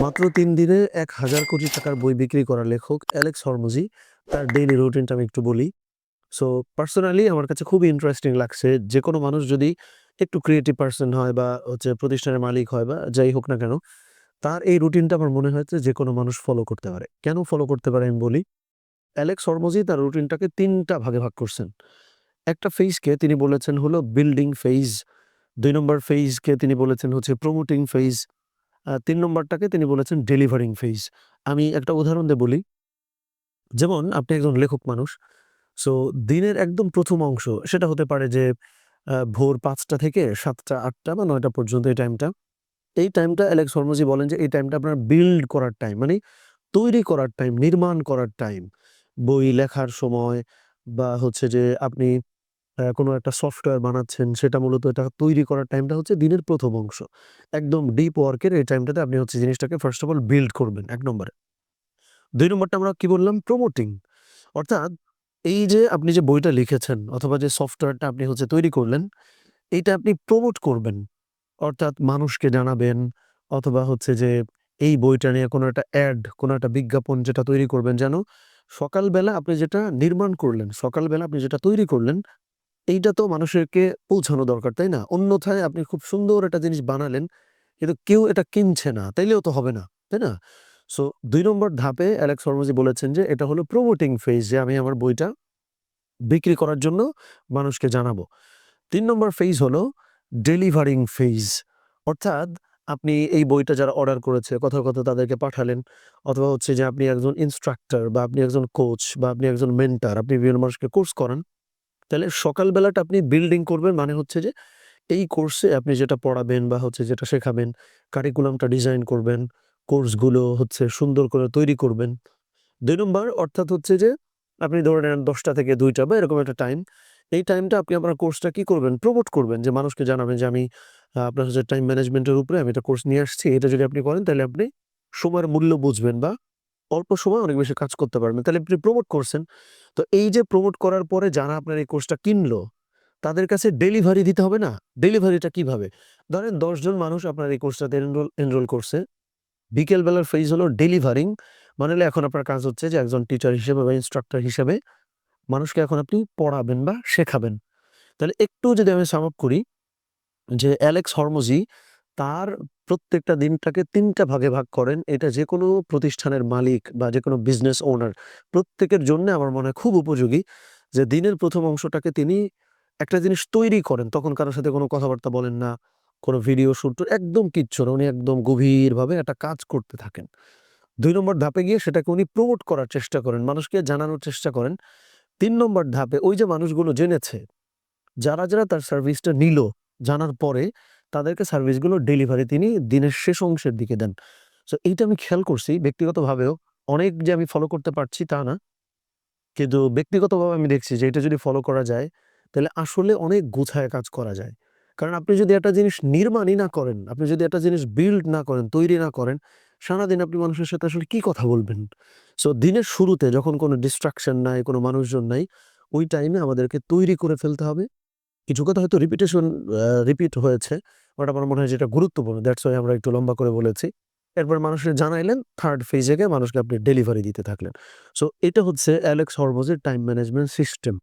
মাত্র ৩ দিনে ১,০০০ কোটি টাকার বই বিক্রি করা লেখক অ্যালেক্স হরমুজি তার ডেইলি রুটিনটা আমি একটু বলি। সো পার্সোনালি আমার কাছে খুবই ইন্টারেস্টিং লাগছে। যেকোনো মানুষ যদি একটু ক্রিয়েটিভ পারসন হয় বা প্রতিষ্ঠানের মালিক হয় বা যাই হোক না কেন, তার এই রুটিনটা আমার মনে হয়েছে যেকোনো মানুষ ফলো করতে পারে। কেন ফলো করতে পারে আমি বলি। অ্যালেক্স হরমুজি তার রুটিনটাকে ৩ টা ভাগে ভাগ করছেন। একটা ফেজকে তিনি বলেছেন হলো বিল্ডিং ফেজ, ২ নম্বর ফেজকে তিনি বলেছেন হচ্ছে প্রমোটিং ফেজ, ৩ নম্বরটাকে তিনি বলেছেন ডেলিভারিং ফেজ। আমি একটা উদাহরণ দিয়ে বলি। যেমন আপনি একজন লেখক মানুষ। সো দিনের একদম ১ম অংশ সেটা হতে পারে যে ভোর ৫টা থেকে ৭টা, ৮টা বা ৯টা পর্যন্ত এই টাইমটা। এই টাইমটা অ্যালেক্স হরমুজি বলেন যে এই টাইমটা আপনার বিল্ড করার টাইম। মানে তৈরি করার টাইম, নির্মাণ করার টাইম। বই লেখার সময় বা হচ্ছে যে আপনি কোনো একটা সফটওয়্যার বানাচ্ছেন সেটা মূলত এটা তৈরি করার টাইমটা হচ্ছে দিনের ১ম অংশ। একদম ডিপ ওয়ার্কের এই টাইমটাতে আপনি হচ্ছে জিনিসটাকে ফার্স্ট অফ অল বিল্ড করবেন ১ নম্বরে। ২ নম্বরটা আমরা কি বললাম? প্রমোটিং। অর্থাৎ এই যে আপনি যে বইটা লিখেছেন অথবা যে সফটওয়্যারটা আপনি হচ্ছে তৈরি করলেন, এইটা আপনি প্রমোট করবেন। অর্থাৎ মানুষকে জানাবেন অথবা হচ্ছে যে এই বইটা নিয়ে কোনো একটা অ্যাড, কোনো একটা বিজ্ঞাপন যেটা তৈরি করবেন যেন সকালবেলা আপনি যেটা নির্মাণ করলেন, সকালবেলা আপনি যেটা তৈরি করলেন, এইটা তো মানুষেরকে পৌঁছানো দরকার, তাই না? অন্যথায় আপনি খুব সুন্দর একটা জিনিস বানালেন, কিন্তু কেউ এটা কিনছে না, তাইলেও তো হবে না, তাই না? সো ২ নম্বর ধাপে অ্যালেক্স হরমুজি বলেছেন যে এটা হলো প্রমোটিং ফেজ, যে আমি আমার বইটা বিক্রি করার জন্য মানুষকে জানাবো। ৩ নম্বর ফেজ হলো ডেলিভারিং ফেজ। অর্থাৎ আপনি এই বইটা যারা অর্ডার করেছে কথার কথা তাদেরকে পাঠালেন, অথবা হচ্ছে যে আপনি একজন ইন্সট্রাক্টর বা আপনি একজন কোচ বা আপনি একজন মেন্টর, আপনি বিভিন্ন মানুষকে কোর্স করান। তাহলে সকাল বেলাটা আপনি বিল্ডিং করবেন, মানে হচ্ছে যে এই কোর্সে আপনি যেটা পড়াবেন বা হচ্ছে যেটা শেখাবেন, কারিকুলামটা ডিজাইন করবেন, কোর্সগুলো হচ্ছে সুন্দর করে তৈরি করবেন। ২ নম্বর অর্থাৎ হচ্ছে যে আপনি ধরে নেন ১০টা থেকে ২টা বা এরকম একটা টাইম। এই টাইমটা আপনি আপনার কোর্সটা কি করবেন? প্রমোট করবেন, যে মানুষকে জানাবেন যে আমি আপনার হচ্ছে টাইম ম্যানেজমেন্টের উপরে আমি একটা কোর্স নিয়ে আসছি। এটা যদি আপনি করেন তাহলে আপনি সময়ের মূল্য বুঝবেন বা অল্প সময়ে অনেক বেশি কাজ করতে পারবেন। তাহলে আপনি প্রমোট করছেন। তো এই যে প্রমোট করার পরে যারা আপনার এই কোর্সটা কিনলো, তাদের কাছে ডেলিভারি দিতে হবে না? ডেলিভারিটা কিভাবে? ধরেন ১০ জন মানুষ আপনার এই কোর্সটাতে এনরোল করছে। বিকেল বেলার ফেজ হলো ডেলিভারিং। মানে হলো এখন আপনার কাজ হচ্ছে যে একজন টিচার হিসেবে বা ইন্সট্রাক্টর হিসেবে মানুষকে এখন আপনি পড়াবেন বা শেখাবেন। তাহলে একটু যদি আমি সাম আপ করি, যে অ্যালেক্স হরমুজি তার প্রত্যেকটা দিনটাকে ৩ টা ভাগে ভাগ করেন। এটা যেকোনো প্রতিষ্ঠানের মালিক বা যেকোনো বিজনেস ওনার প্রত্যেকের জন্যে আমার মনে হয় খুব উপযোগী। যে দিনের ১ম অংশটাকে তিনি একটা জিনিস তৈরি করেন। তখন কারো সাথে কোনো কথাবার্তা বলেন না, কোনো ভিডিও শুট একদম কিচ্ছু না। উনি একদম গভীরভাবে একটা কাজ করতে থাকেন। ২ নম্বর ধাপে গিয়ে সেটাকে উনি প্রমোট করার চেষ্টা করেন, মানুষকে জানানোর চেষ্টা করেন। ৩ নম্বর ধাপে ওই যে মানুষগুলো জেনেছে, যারা তার সার্ভিসটা নিলো, জানার পরে তাদেরকে সার্ভিসগুলো ডেলিভারি তিনি দিনের শেষ অংশের দিকে দেন। সো এইটা আমি খেয়াল করছি ব্যক্তিগতভাবেও। অনেক যে আমি ফলো করতে পারছি তা না। কিন্তু ব্যক্তিগতভাবে আমি দেখছি যে এটা যদি ফলো করা যায়, তাহলে আসলে অনেক গুছায় কাজ করা যায়। কারণ আপনি যদি একটা জিনিস নির্মাণই না করেন, আপনি যদি একটা জিনিস বিল্ড না করেন, তৈরি না করেন, সারাদিন আপনি মানুষের সাথে আসলে কি কথা বলবেন? সো দিনের শুরুতে যখন কোনো ডিস্ট্রাকশন নাই, কোনো মানুষজন নাই, ওই টাইমে আমাদেরকে তৈরি করে ফেলতে হবে। কিছু কথা হয়তো রিপিট হয়েছে। বাট আমার মনে হয় যে এটা গুরুত্বপূর্ণ। দ্যাটস ওয়াই আমরা একটু লম্বা করে বলেছি। এরপর মানুষকে জানাইলেন, 3rd ফেজে গিয়ে মানুষকে আপনি ডেলিভারি দিতে থাকলেন। সো এটা হচ্ছে অ্যালেক্স হরমোজের টাইম ম্যানেজমেন্ট সিস্টেম।